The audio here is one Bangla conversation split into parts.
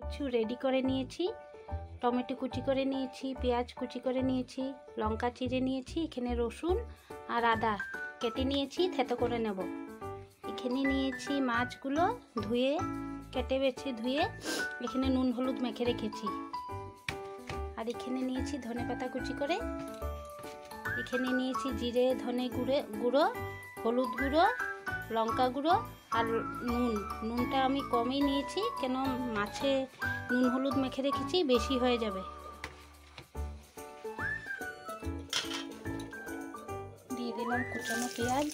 কিছু রেডি করে নিয়েছি। টমেটো কুচি করে নিয়েছি, পেঁয়াজ কুচি করে নিয়েছি, লঙ্কা চিড়ে নিয়েছি, এখানে রসুন আর আদা কেটে নিয়েছি, থেতো করে নেব। এখানে নিয়েছি মাছগুলো ধুয়ে কেটে বেছে ধুয়ে এখানে নুন হলুদ মেখে রেখেছি। আর এখানে নিয়েছি ধনেপাতা কুচি করে, এখানে নিয়েছি জিরে ধনে গুঁড়ো, হলুদ গুঁড়ো, লঙ্কা গুঁড়ো আর নুনটা আমি কমই নিয়েছি, কেন মাছে নুন হলুদ মেখে রেখেছি, বেশি হয়ে যাবে। দিয়ে দিলাম কুচানো পেঁয়াজ,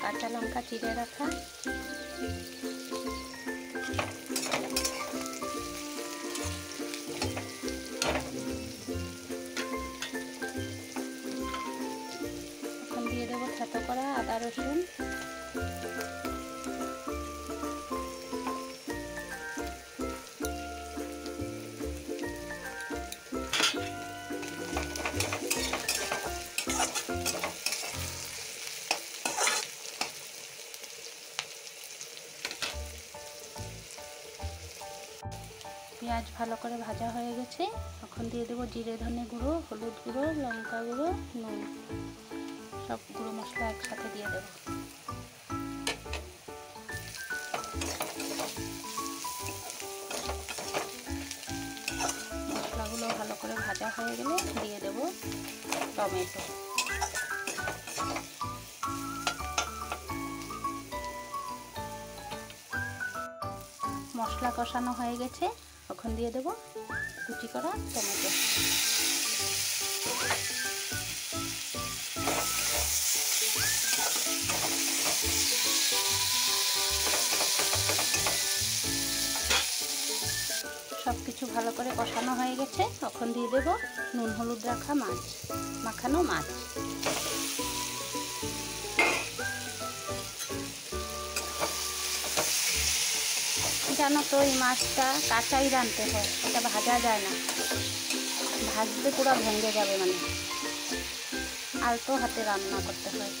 কাঁচা লঙ্কা চিড়ে রাখা, এখন দিয়ে দেবো থেতো করা আদা রসুন, পেঁয়াজ ভালো করে ভাজা হয়ে গেছে। এখন দিয়ে দেবো জিরে ধনে গুঁড়ো, হলুদ গুঁড়ো, লঙ্কা গুঁড়ো, নুন, সব গুঁড়ো মশলা একসাথে দিয়ে দেব। মশলাগুলো ভালো করে ভাজা হয়ে গেলে দিয়ে দেব টমেটো। মশলা কষানো হয়ে গেছে, এখন দিয়ে দেব কুচি করা টমেটো। সব কিছু ভালো করে কষানো হয়ে গেছে, এখন দিয়ে দেব নুন হলুদ রাখা মাখানো মাছ। জানো তো এই মাছটা কাঁচাই রাঁধতে হয়, এটা ভাজা যায় না, ভাজলে পুরো ভেঙে যাবে, মানে আলতো হাতে রান্না করতে হয়।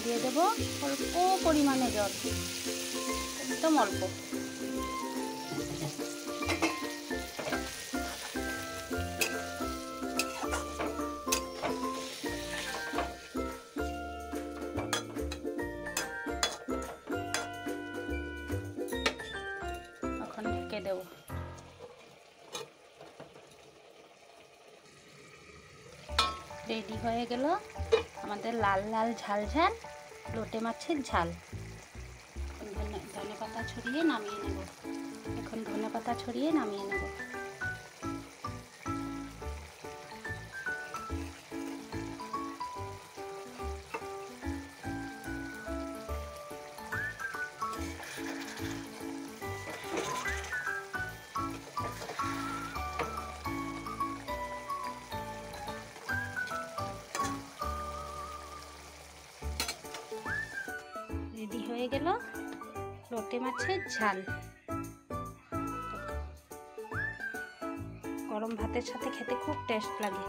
দিয়ে দেব অল্প পরিমাণে জল, একদম অল্প। এখন ঢেকে দেব। রেডি হয়ে গেল আমাদের লাল লাল ঝাল ঝাল লোটে মাছের ঝাল। ধনেপাতা ছড়িয়ে নামিয়ে নেব। এখন ধনেপাতা ছড়িয়ে নামিয়ে নেব। রেডি হয়ে গেল লোটে মাছের ঝাল। গরম ভাতের সাথে খেতে খুব টেস্ট লাগে।